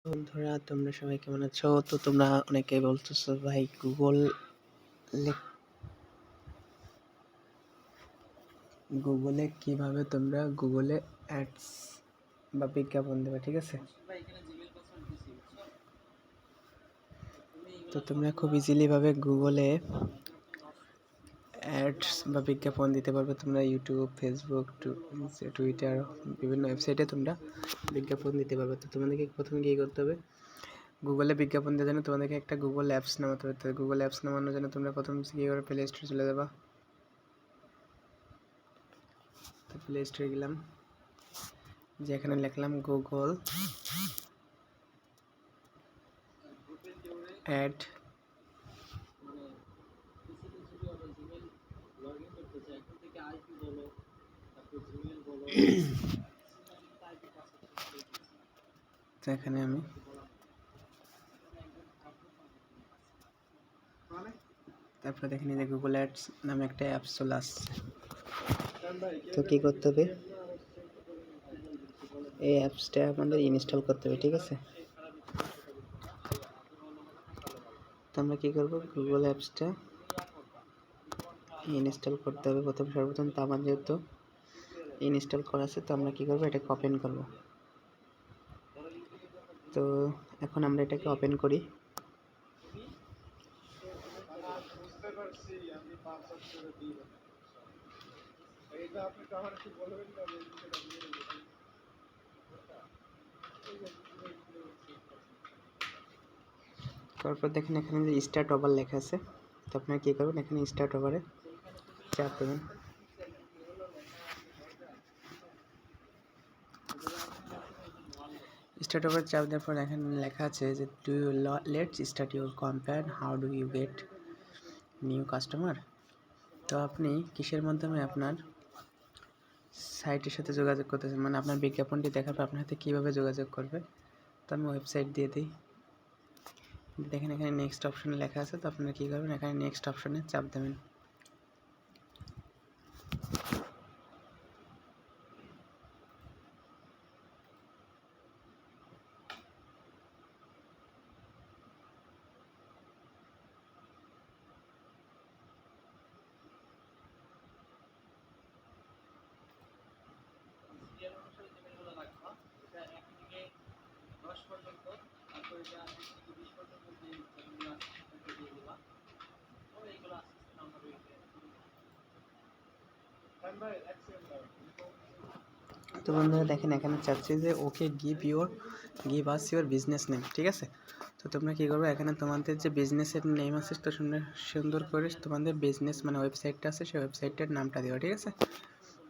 বন্ধুরা, তোমরা সবাই কেমন আছো? তো তোমরা অনেকেই বলতেছো ভাই গুগলে কিভাবে তোমরা গুগলে অ্যাডস বা বিজ্ঞাপন দেবে, ঠিক আছে? তো তোমরা খুব ইজিলি ভাবে গুগলে অ্যাডস বা বিজ্ঞাপন দিতে পারবে। তোমরা ইউটিউব, ফেসবুক, টুইটার, বিভিন্ন ওয়েবসাইটে তোমরা বিজ্ঞাপন দিতে পারবে। তো তোমাদেরকে প্রথমে কী করতে হবে, গুগলে বিজ্ঞাপন দেওয়ার জন্য তোমাদেরকে একটা গুগল অ্যাপস নামাতে হবে। তো গুগল অ্যাপস নামানোর জন্য তোমরা প্রথম কী করে প্লে স্টোরে চলে যাবা। তো প্লে স্টোরে গেলাম, যেখানে লিখলাম গুগল অ্যাড তো এখানে আমি তারপরে দেখেন যে গুগল অ্যাডস নামে একটা অ্যাপস চলে আসছে। তো কী করতে হবে, এই অ্যাপসটা আমাদের ইনস্টল করতে হবে, ঠিক আছে? তো আমরা কী করবো, গুগল অ্যাপসটা ইনস্টল করতে হবে সর্বপ্রথম। তো আমার যেহেতু ইনস্টল করা আছে, তো আমরা কী করবো, এটাকে ওপেন করব। তো এখন আমরা এটাকে ওপেন করি। তারপর দেখেন এখানে যে স্টার্ট ওভার লেখা আছে, তো আপনারা কী করবেন, এখানে স্টার্ট ওভারে চাপ দেবেন। স্টার্ট ওভার চাপ দেওয়ার পর এখানে লেখা আছে যে do you let's start your campaign, how do you get new customer. তো আপনি কিসের মাধ্যমে আপনার সাইটের সাথে যোগাযোগ করতেছেন, মানে আপনার বিজ্ঞাপনটি দেখার পর আপনার সাথে কীভাবে যোগাযোগ করবে। তো আমি ওয়েবসাইট দিয়ে দিই। দেখেন এখানে নেক্সট অপশানে লেখা আছে, তো আপনারা কী করবেন, এখানে নেক্সট অপশানে চাপ দেবেন। তো বন্ধুরা দেখেন এখানে চাচ্ছি যে okay give us your business name, ঠিক আছে? তো তোমরা কী করবে, এখানে তোমাদের যে বিজনেসের নেম আছে, তো সুন্দর করে তোমাদের বিজনেস মানে ওয়েবসাইটটা আছে, সেই ওয়েবসাইটের নামটা দেওয়া, ঠিক আছে?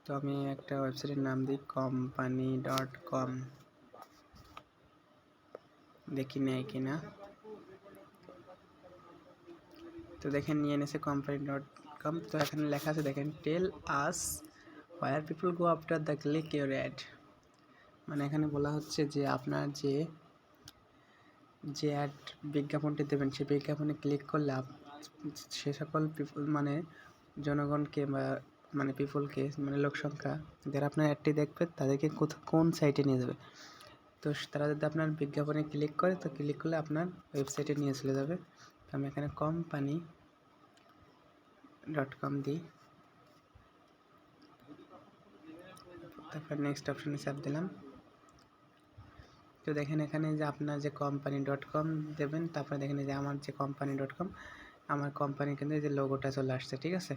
তো আমি একটা ওয়েবসাইটের নাম দিই company.com, দেখি নেয় কিনা। তো দেখেন নিয়ে এনেছে company.com। তো এখানে লেখা আছে দেখেন tell us where people go after the click your ad. মানে এখানে বলা হচ্ছে যে আপনার যে অ্যাড বিজ্ঞাপনটি দেবেন, সেই বিজ্ঞাপনে ক্লিক করলে সে সকল পিপল মানে জনগণকে বা মানে পিপলকে মানে লোক সংখ্যা যারা আপনার অ্যাডটি দেখবে তাদেরকে কোন সাইটে নিয়ে যাবে। তো তারা যদি আপনার বিজ্ঞাপনে ক্লিক করে, তো ক্লিক করলে আপনার ওয়েবসাইটে নিয়ে চলে যাবে। তো আমি এখানে company.com দিই, তারপর নেক্সট অপশানে চাপ দিলাম। তো দেখেন এখানে যে আপনার যে company.com দেবেন, তারপরে দেখেন যে আমার যে company.com, আমার কোম্পানির কিন্তু এই যে লোগোটা চলে আসছে, ঠিক আছে?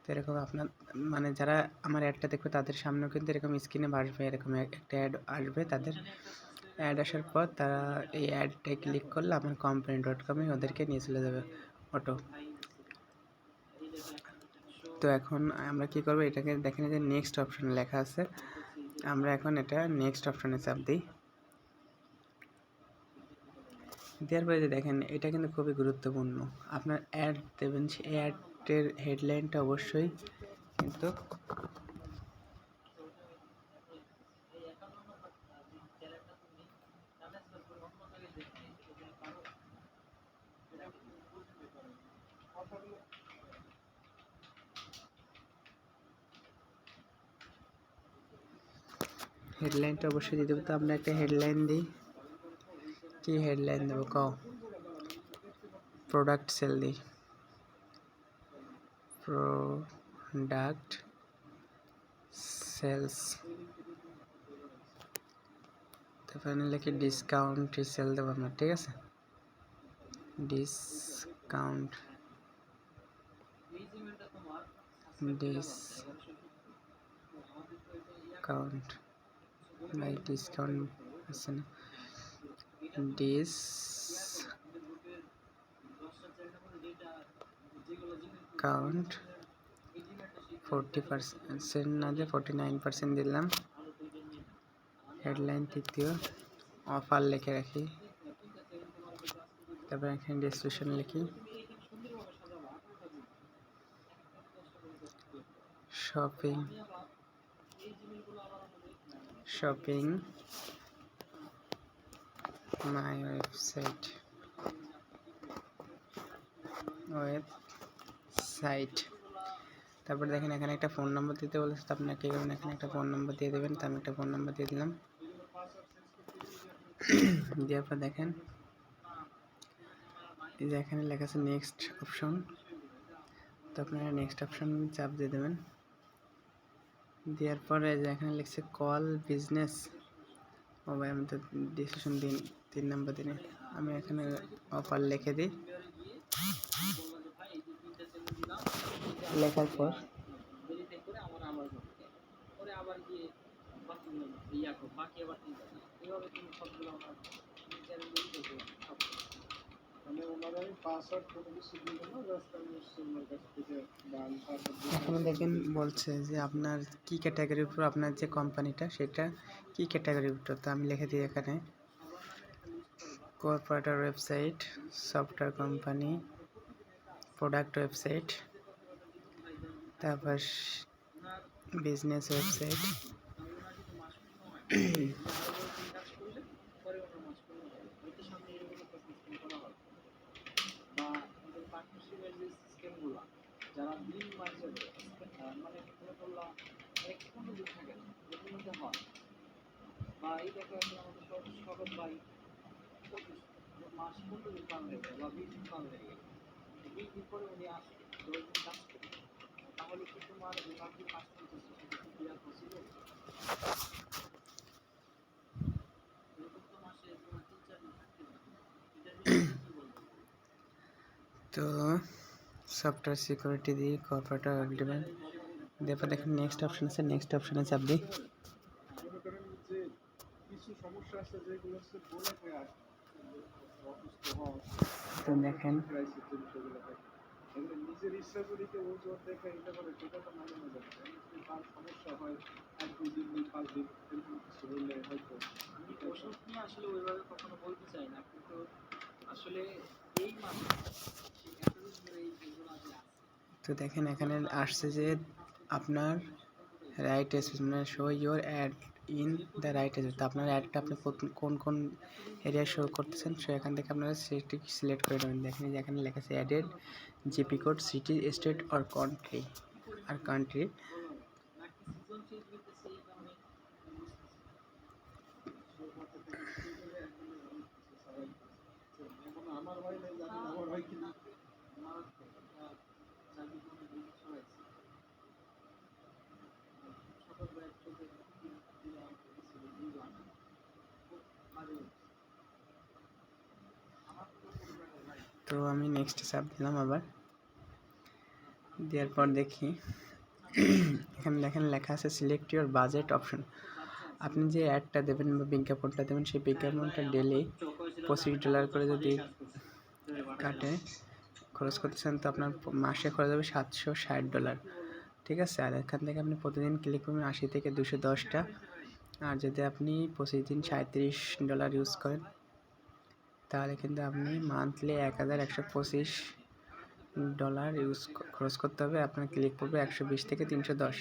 তো এরকম আপনার মানে যারা আমার অ্যাডটা দেখবে তাদের সামনেও কিন্তু এরকম স্ক্রিনে আসবে, এরকম একটা অ্যাড আসবে। তাদের অ্যাড আসার পর তারা এই অ্যাডটায় ক্লিক করলে আমার company.com ওদেরকে নিয়ে চলে যাবে অটো। তো এখন আমরা কী করবো, এটাকে দেখেন যে নেক্সট অপশানে লেখা আছে, আমরা এখন এটা নেক্সট অপশানে চাপ দিই। দেওয়ার পরে যে দেখেন এটা কিন্তু খুবই গুরুত্বপূর্ণ, আপনার অ্যাড দেবেন, সেই অ্যাডের হেডলাইনটা অবশ্যই কিন্তু হেডলাইনটা অবশ্যই দিতে হবে। তো আমরা একটা হেডলাইন দিই, কি হেডলাইন দেবো কও? প্রোডাক্ট সেল দিই, প্রোডাক্ট সেলস। তারপরে লিখি ডিসকাউন্ট সেল দেবো আমরা, ঠিক আছে? ডিসকাউন্ট, ডিসকাউন্ট বাই ডিসকাউন্ট আছে না, ডিসকাউন্ট 40% না দিয়ে 49% দিলাম। হেডলাইন তৃতীয়, অফার লিখে রাখি। তারপর এখানে ডেসক্রিপশন লিখি শপিং মাই ওয়েবসাইট। তারপর দেখেন এখানে একটা ফোন নাম্বার দিতে বলেছে, তো আপনারা কী করবেন, এখানে একটা ফোন নাম্বার দিয়ে দেবেন। তো আমি একটা ফোন নাম্বার দিয়ে দিলাম। দেওয়ার পর দেখেন এই যে এখানে লেখা আছে নেক্সট অপশন, তো আপনারা নেক্সট অপশন চাপ দিয়ে দেবেন। দেওয়ার পরে যে এখানে লিখছে কল বিজনেস, ও ভাই আমি তো ডিসিশন দিন 3 নাম্বার দিনে আমি এখানে অফার লিখে দিই। লেখার পর এখানে দেখেন বলছে যে আপনার কি ক্যাটাগরির উপর আপনার যে কোম্পানিটা সেটা কি ক্যাটাগরির উপর, তো আমি লিখে দিই এখানে corporator website, software company, product website, তারপর বিজনেস ওয়েবসাইট, তো সফটওয়্যার সিকিউরিটি দিই, কর্পোরেটর অ্যাগ্রিমেন্ট দেওয়ার পর দেখেন নেক্সট অপশন আছে, নেক্সট অপশনে চাপ দিই। তো দেখেন তো দেখেন এখানে আসছে যে আপনার রাইট স্পেস মানে show your add in the right space, তো আপনার অ্যাডটা আপনি কোন কোন এরিয়া শো করতেছেন সো এখান থেকে আপনারা সেটি সিলেক্ট করে নেবেন। দেখেন এখানে লেখা আছে added zip code city state আর কান্ট্রি। তো আমি নেক্সট চাপ দিলাম আবার। দেওয়ার পর দেখি এখানে দেখেন লেখা আছে সিলেক্ট ইউর বাজেট অপশন। আপনি যে অ্যাডটা দেবেন বা বিজ্ঞাপনটা দেবেন সেই বিজ্ঞাপনটা ডেলি $25 করে যদি কাটে খরচ করতেছেন, তো আপনার মাসে খরচ হবে $760, ঠিক আছে? আর এখান থেকে আপনি প্রতিদিন ক্লিক করবেন 80 থেকে 210টা। আর যদি আপনি প্রতিদিন $37 ইউজ করেন তাহলে কিন্তু আপনি মান্থলি $1125 খরচ করতে হবে। আপনার ক্লিক করবে 120 থেকে 310,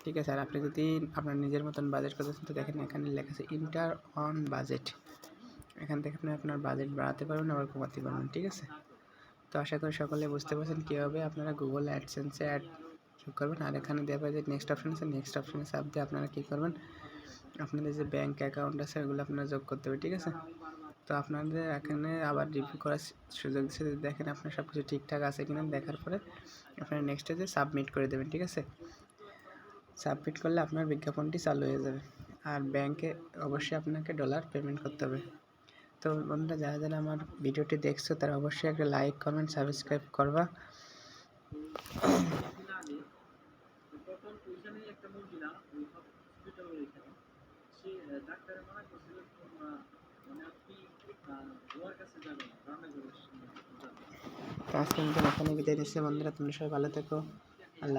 ঠিক আছে? আর আপনি যদি আপনার নিজের মতন বাজেট করতেছেন তো দেখেন এখানে লেখা আছে ইন্টার অন বাজেট, এখান থেকে আপনি আপনার বাজেট বাড়াতে পারবেন আবার কমাতে পারবেন, ঠিক আছে? তো আশা করি সকলে বুঝতে পারছেন কীভাবে আপনারা গুগল অ্যাডসেন্সে অ্যাড যোগ করবেন। আর এখানে দেওয়া যে নেক্সট অপশন আছে, নেক্সট অপশনে চাপ দিয়ে আপনারা কী করবেন, আপনাদের যে ব্যাঙ্ক অ্যাকাউন্ট আছে ওগুলো আপনারা যোগ করতে হবে, ঠিক আছে? তো আপনাদের এখানে আবার রিভিউ করার সুযোগ দিচ্ছে, যদি দেখেন আপনার সব কিছু ঠিকঠাক আছে কিনা, দেখার পরে আপনারা নেক্সট স্টেজে সাবমিট করে দেবেন। ঠিক আছে, সাবমিট করলে আপনার বিজ্ঞাপনটি চালু হয়ে যাবে। আর ব্যাংকে অবশ্যই আপনাকে ডলার পেমেন্ট করতে হবে। তো বন্ধুরা, যারা যারা আমার ভিডিওটি দেখছো তারা অবশ্যই একটা লাইক, কমেন্ট, সাবস্ক্রাইব করবা। আজকের মতন এখানে বিদায় নিচ্ছি বন্ধুরা, তোমরা সবাই ভালো থেকো।